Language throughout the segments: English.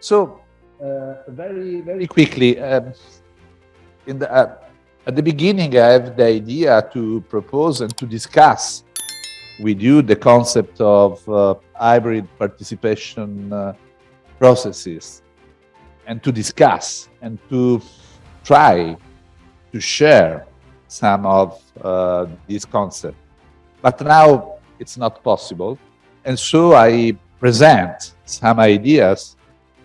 So, very quickly, in the, at the beginning, I have the idea to propose and to discuss with you the concept of hybrid participation processes, and to discuss and to try to share some of these concepts. But now it's not possible. And so I present some ideas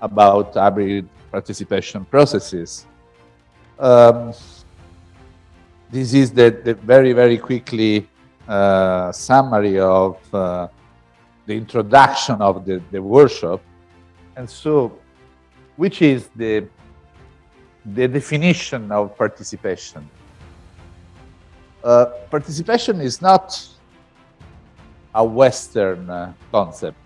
about hybrid participation processes. This is the very quickly summary of the introduction of the workshop. And so, which is the definition of participation? Participation is not a Western concept.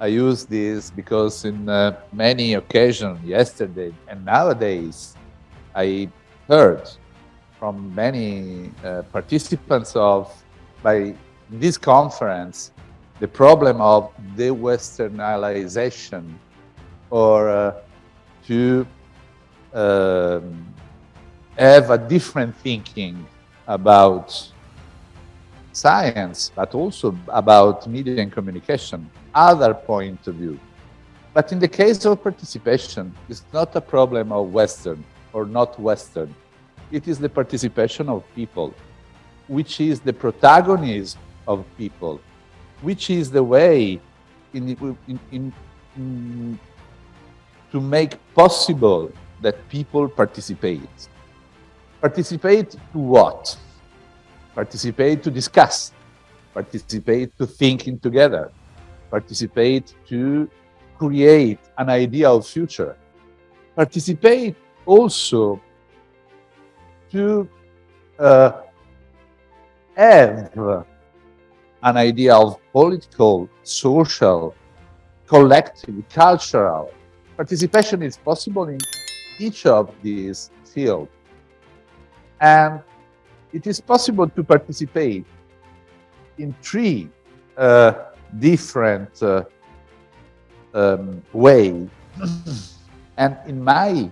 I use this because in many occasions, yesterday and nowadays, I heard from many participants by this conference the problem of de-Westernization, or to have a different thinking about science, but also about media and communication, other point of view. But in the case of participation, it's not a problem of Western or not Western. It is the participation of people, which is the protagonism of people, which is the way to make possible that people participate. Participate to what? Participate to discuss, participate to thinking together, participate to create an idea of future, participate also to have an idea of political, social, collective, cultural. Participation is possible in each of these fields. And it is possible to participate in three different ways. And in my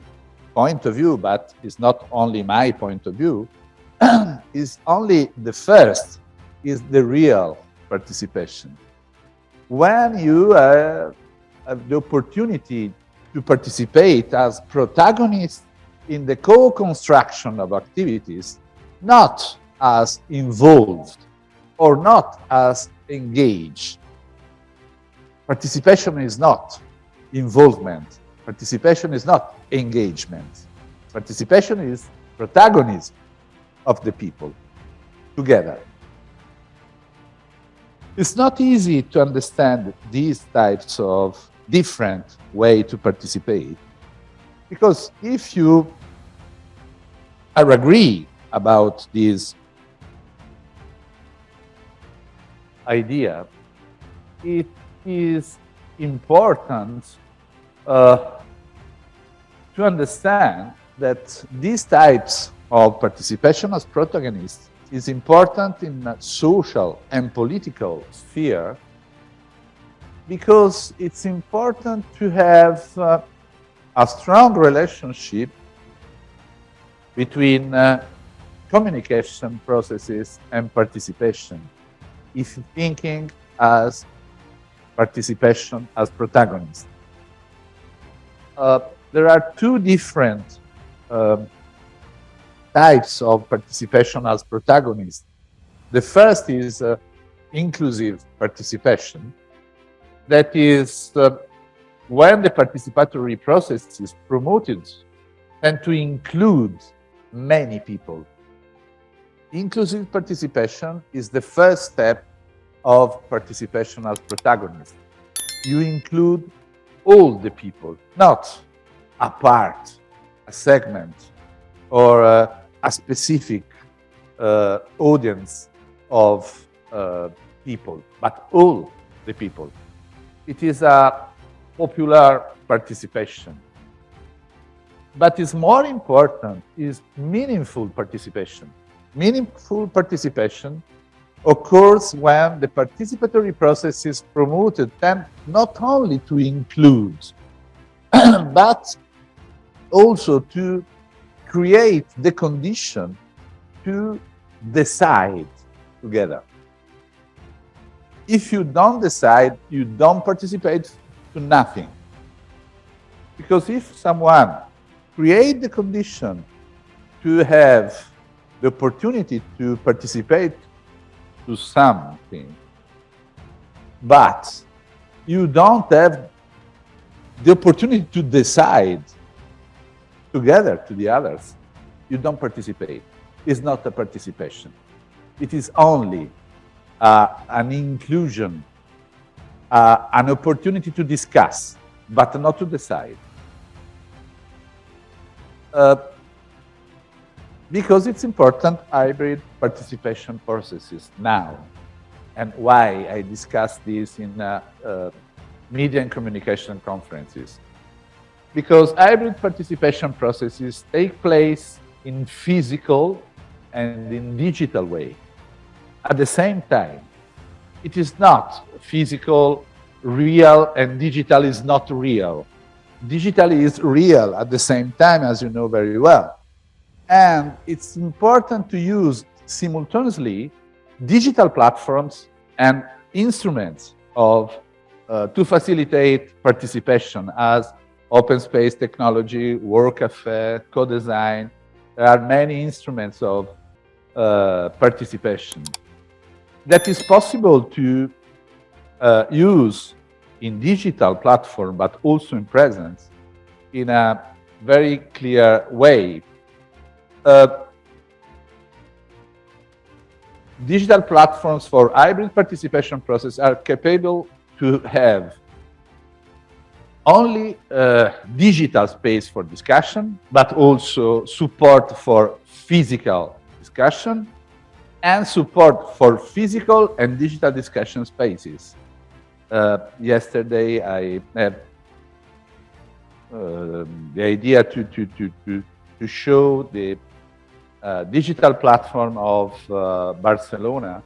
point of view, but it's not only my point of view, is only the first is the real participation. When you have the opportunity to participate as protagonists in the co-construction of activities, not as involved or not as engaged. Participation is not involvement. Participation is not engagement. Participation is protagonism of the people together. It's not easy to understand these types of different ways to participate, because if you are agree about this idea, it is important to understand that these types of participation as protagonists is important in a social and political sphere, because it's important to have a strong relationship between communication processes and participation, if thinking as participation as protagonist. There are two different types of participation as protagonist. The first is inclusive participation. That is when the participatory process is promoted and to include many people. Inclusive participation is the first step of participation as protagonist. You include all the people, not a part, a segment, or a specific audience of people, but all the people. It is a popular participation. But it's more important is meaningful participation. Meaningful participation occurs when the participatory process is promoted, and not only to include but also to create the condition to decide together. If you don't decide, you don't participate to nothing. Because if someone creates the condition to have the opportunity to participate to something, but you don't have the opportunity to decide together to the others, you don't participate. It's not a participation. It is only an inclusion, an opportunity to discuss, but not to decide. Because it's important hybrid participation processes now. And why I discuss this in media and communication conferences. Because hybrid participation processes take place in physical and in digital way. At the same time, it is not physical, real, and digital is not real. Digital is real at the same time, as you know very well. And it's important to use simultaneously digital platforms and instruments to facilitate participation as open space technology, work cafe, co-design. There are many instruments of participation that is possible to use in digital platform, but also in presence in a very clear way. Digital platforms for hybrid participation process are capable to have only digital space for discussion, but also support for physical discussion and support for physical and digital discussion spaces. Yesterday, I had the idea to show the digital platform of Barcelona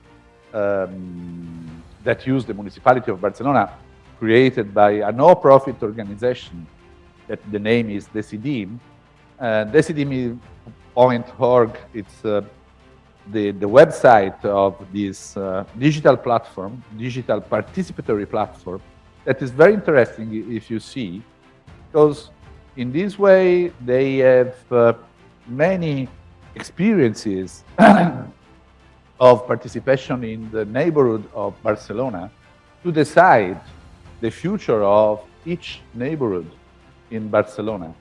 that used the municipality of Barcelona, created by a no-profit organization that the name is DECIDIM. DECIDIM.org, it's the website of this digital platform, digital participatory platform, that is very interesting if you see, because in this way they have many experiences of participation in the neighborhood of Barcelona to decide the future of each neighborhood in Barcelona.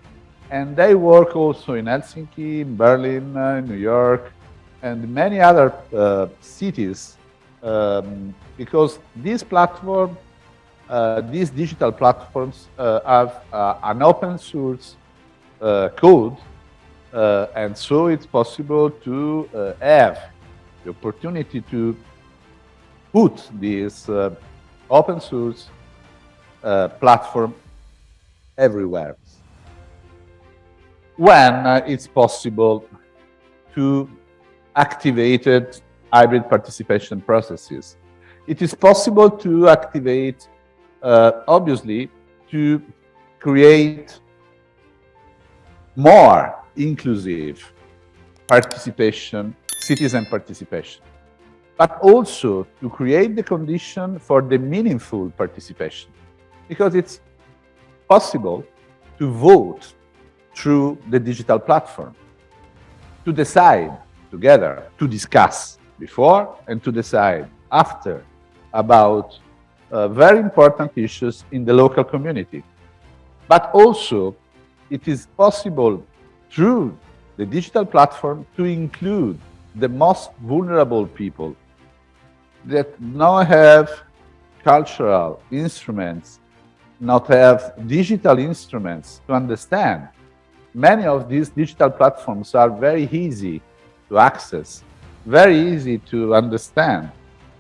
And they work also in Helsinki, in Berlin, New York, and many other cities, because this platform, these digital platforms have an open source code, and so it's possible to have the opportunity to put this open source platform everywhere. When it's possible to activate hybrid participation processes. It is possible to activate, obviously, to create more inclusive participation, citizen participation, but also to create the condition for the meaningful participation, because it's possible to vote through the digital platform, to decide together, to discuss before and to decide after about very important issues in the local community. But also, it is possible through the digital platform to include the most vulnerable people that not have cultural instruments, not have digital instruments to understand. Many of these digital platforms are very easy to access, very easy to understand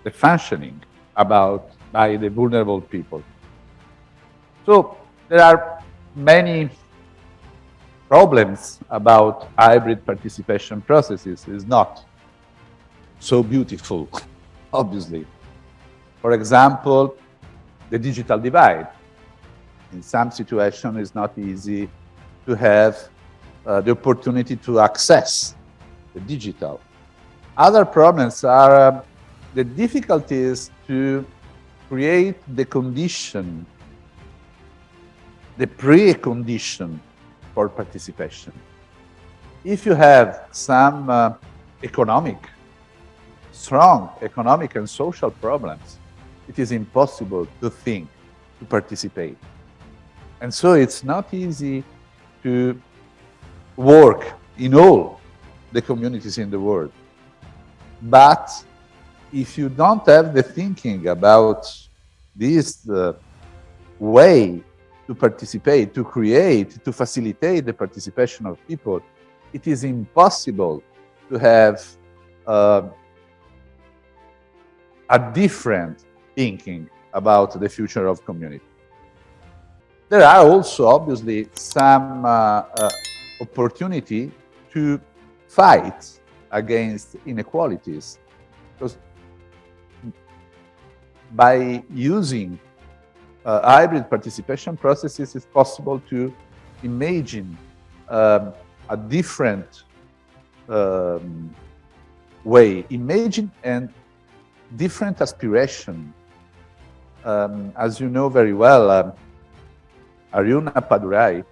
the functioning by the vulnerable people. So there are many problems about hybrid participation processes. It's not so beautiful, obviously. For example, the digital divide. In some situations, it's not easy to have the opportunity to access the digital. Other problems are the difficulties to create the condition, the precondition for participation. If you have some strong economic and social problems, it is impossible to think, to participate. And so it's not easy to work in all the communities in the world. But if you don't have the thinking about this way to participate, to create, to facilitate the participation of people, it is impossible to have a different thinking about the future of community. There are also obviously some opportunity to fight against inequalities, because by using hybrid participation processes, it's possible to imagine a different way, imagine and different aspiration. As you know very well, Arjuna Padurai,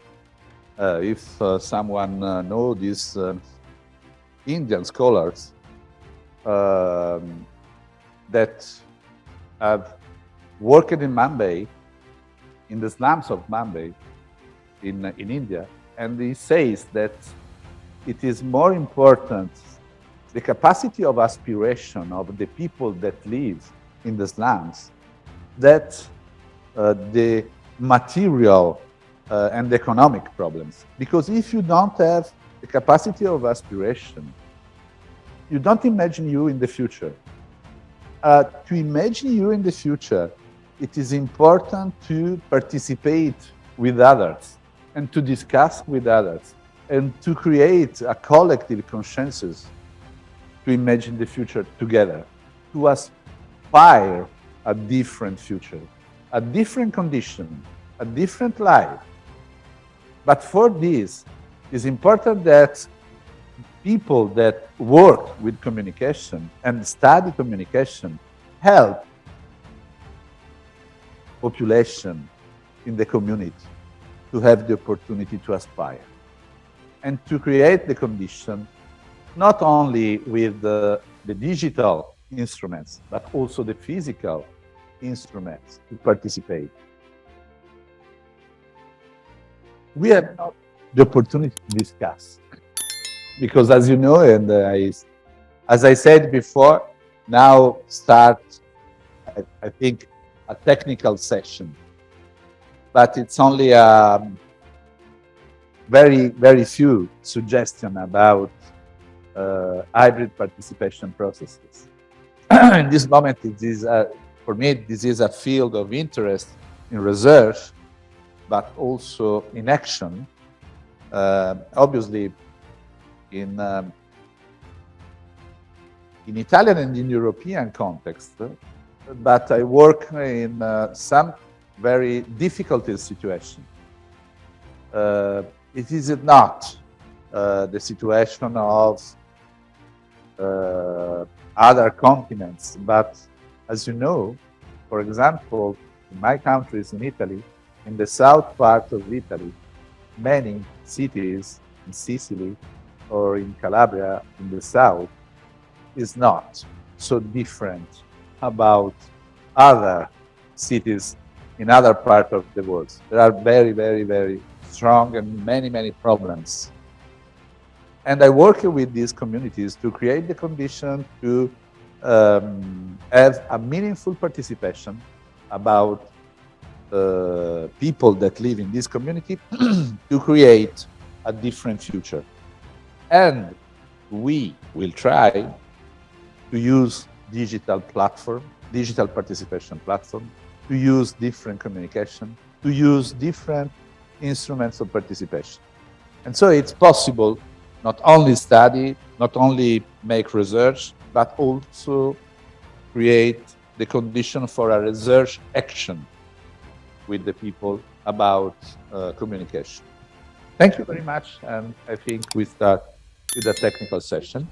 if someone knows these Indian scholars that have worked in Mumbai, in the slums of Mumbai, in India, and he says that it is more important the capacity of aspiration of the people that live in the slums that the material and economic problems. Because if you don't have the capacity of aspiration, you don't imagine you in the future. To imagine you in the future, it is important to participate with others and to discuss with others and to create a collective consensus to imagine the future together, to aspire a different future, a different condition, a different life. But for this, it's important that people that work with communication and study communication help population in the community to have the opportunity to aspire and to create the condition not only with the digital instruments, but also the physical instruments to participate. We have not the opportunity to discuss because, as you know, and as I said before, now start, I think, a technical session, but it's only a very, very few suggestions about hybrid participation processes. In this moment, it is, for me, this is a field of interest in research, but also in action. Obviously, in Italian and in European context, but I work in some very difficult situations. It is not the situation of other continents, but as you know, for example, in my countries in Italy, in the south part of Italy, many cities in Sicily or in Calabria in the south is not so different about other cities in other parts of the world. There are very, very, very strong and many, many problems. And I work with these communities to create the condition to have a meaningful participation about people that live in this community to create a different future. And we will try to use digital participation platform, to use different communication, to use different instruments of participation. And so it's possible not only study, not only make research, but also create the condition for a research action with the people about communication. Thank you very much, and I think we start with the technical session.